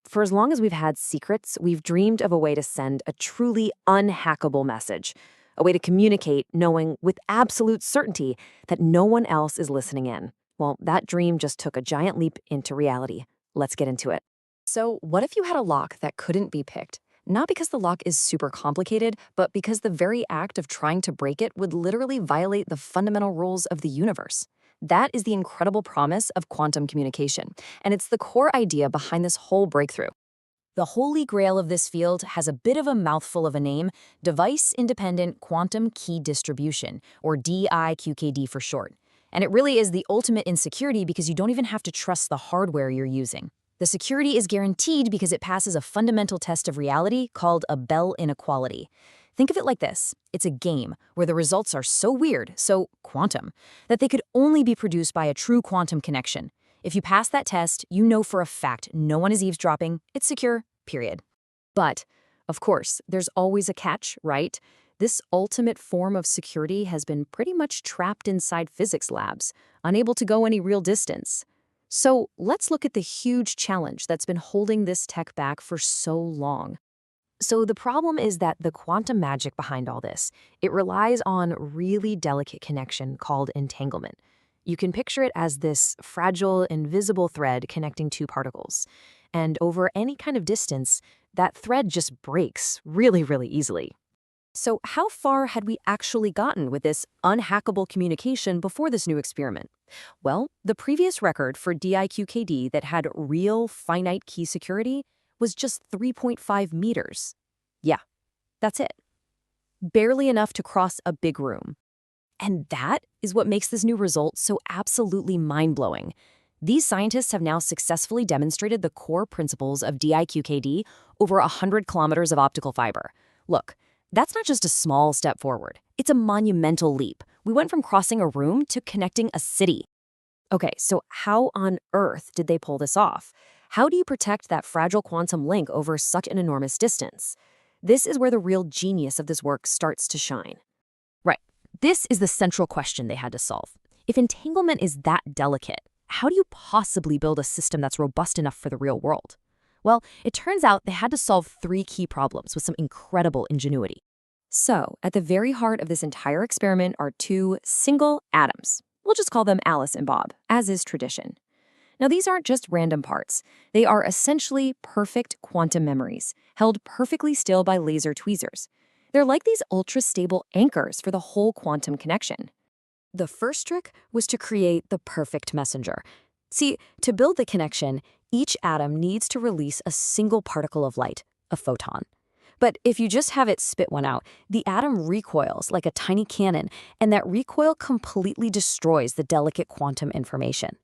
For as long as we've had secrets, we've dreamed of a way to send a truly unhackable message, a way to communicate knowing with absolute certainty that no one else is listening in. Well, that dream just took a giant leap into reality. Let's get into it. So, what if you had a lock that couldn't be picked? Not because the lock is super complicated, but because the very act of trying to break it would literally violate the fundamental rules of the universe. That is the incredible promise of quantum communication, and it's the core idea behind this whole breakthrough. The holy grail of this field has a bit of a mouthful of a name: device-independent quantum key distribution, or DI-QKD for short. And it really is the ultimate in security because you don't even have to trust the hardware you're using. The security is guaranteed because it passes a fundamental test of reality called a Bell inequality. Think of it like this. It's a game where the results are so weird, so quantum, that they could only be produced by a true quantum connection. If you pass that test, you know for a fact no one is eavesdropping, it's secure, period. But, of course, there's always a catch, right? This ultimate form of security has been pretty much trapped inside physics labs, unable to go any real distance. So let's look at the huge challenge that's been holding this tech back for so long. So the problem is that the quantum magic behind all this, it relies on really delicate connection called entanglement. You can picture it as this fragile, invisible thread connecting two particles. And over any kind of distance, that thread just breaks really, really easily. So how far had we actually gotten with this unhackable communication before this new experiment? Well, the previous record for DI-QKD that had real finite key security was just 3.5 meters. Yeah, that's it. Barely enough to cross a big room. And that is what makes this new result so absolutely mind-blowing. These scientists have now successfully demonstrated the core principles of DI-QKD over 100 kilometers of optical fiber. Look, that's not just a small step forward. It's a monumental leap. We went from crossing a room to connecting a city. Okay, so how on earth did they pull this off? How do you protect that fragile quantum link over such an enormous distance? This is where the real genius of this work starts to shine. Right, this is the central question they had to solve. If entanglement is that delicate, how do you possibly build a system that's robust enough for the real world? Well, it turns out they had to solve three key problems with some incredible ingenuity. So, at the very heart of this entire experiment are two single atoms. We'll just call them Alice and Bob, as is tradition. Now, these aren't just random parts. They are essentially perfect quantum memories, held perfectly still by laser tweezers. They're like these ultra-stable anchors for the whole quantum connection. The first trick was to create the perfect messenger. See, to build the connection, each atom needs to release a single particle of light, a photon. But if you just have it spit one out, the atom recoils like a tiny cannon, and that recoil completely destroys the delicate quantum information.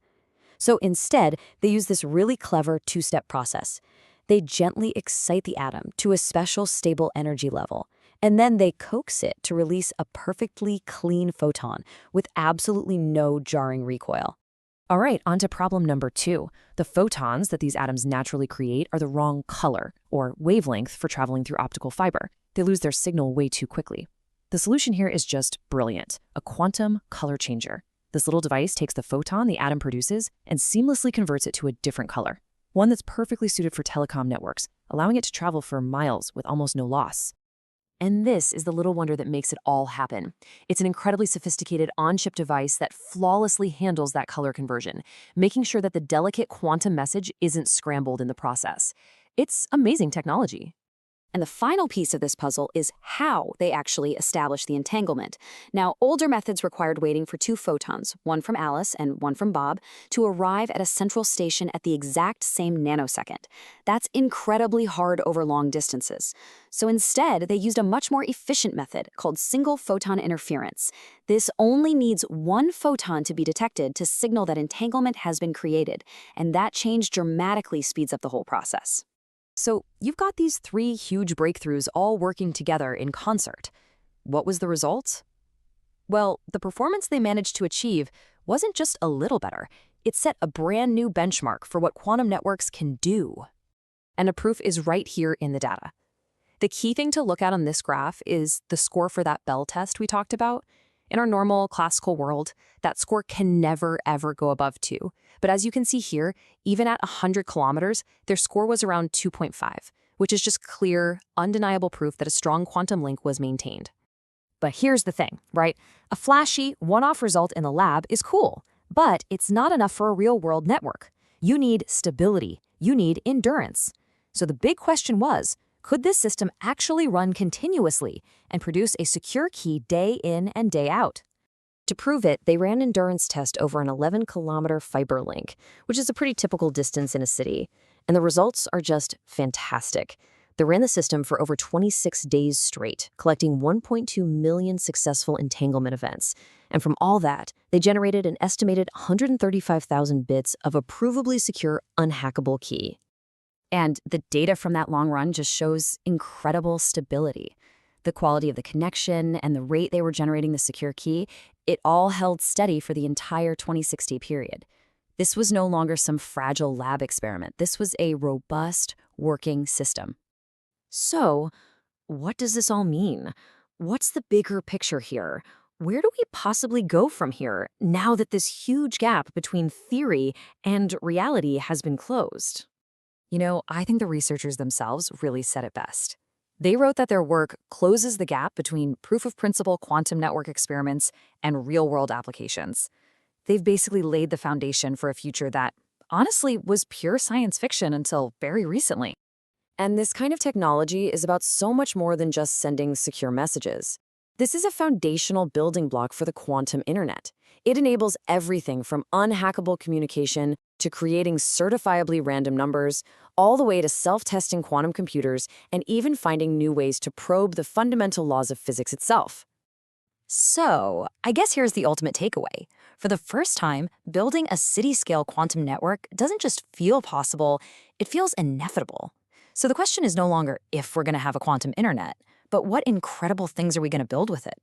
So instead, they use this really clever two-step process. They gently excite the atom to a special stable energy level, and then they coax it to release a perfectly clean photon with absolutely no jarring recoil. All right, on to problem number 2. The photons that these atoms naturally create are the wrong color, or wavelength, for traveling through optical fiber. They lose their signal way too quickly. The solution here is just brilliant: a quantum color changer. This little device takes the photon the atom produces and seamlessly converts it to a different color, one that's perfectly suited for telecom networks, allowing it to travel for miles with almost no loss. And this is the little wonder that makes it all happen. It's an incredibly sophisticated on-chip device that flawlessly handles that color conversion, making sure that the delicate quantum message isn't scrambled in the process. It's amazing technology. And the final piece of this puzzle is how they actually establish the entanglement. Now, older methods required waiting for two photons, one from Alice and one from Bob, to arrive at a central station at the exact same nanosecond. That's incredibly hard over long distances. So instead, they used a much more efficient method called single photon interference. This only needs one photon to be detected to signal that entanglement has been created, and that change dramatically speeds up the whole process. So you've got these three huge breakthroughs all working together in concert. What was the result? Well, the performance they managed to achieve wasn't just a little better. It set a brand new benchmark for what quantum networks can do. And the proof is right here in the data. The key thing to look at on this graph is the score for that Bell test we talked about. In our normal classical world, that score can never, ever go above 2. But as you can see here, even at 100 kilometers, their score was around 2.5, which is just clear, undeniable proof that a strong quantum link was maintained. But here's the thing, right? A flashy, one-off result in the lab is cool, but it's not enough for a real-world network. You need stability. You need endurance. So the big question was, could this system actually run continuously and produce a secure key day in and day out? To prove it, they ran an endurance test over an 11-kilometer fiber link, which is a pretty typical distance in a city. And the results are just fantastic. They ran the system for over 26 days straight, collecting 1.2 million successful entanglement events. And from all that, they generated an estimated 135,000 bits of a provably secure, unhackable key. And the data from that long run just shows incredible stability. The quality of the connection and the rate they were generating the secure key, it all held steady for the entire 2060 period. This was no longer some fragile lab experiment. This was a robust, working system. So, what does this all mean? What's the bigger picture here? Where do we possibly go from here now that this huge gap between theory and reality has been closed? I think the researchers themselves really said it best. They wrote that their work closes the gap between proof-of-principle quantum network experiments and real-world applications. They've basically laid the foundation for a future that, honestly, was pure science fiction until very recently. And this kind of technology is about so much more than just sending secure messages. This is a foundational building block for the quantum internet. It enables everything from unhackable communication to creating certifiably random numbers, all the way to self-testing quantum computers and even finding new ways to probe the fundamental laws of physics itself. So, I guess here's the ultimate takeaway. For the first time, building a city-scale quantum network doesn't just feel possible, it feels inevitable. So the question is no longer if we're going to have a quantum internet, but what incredible things are we going to build with it?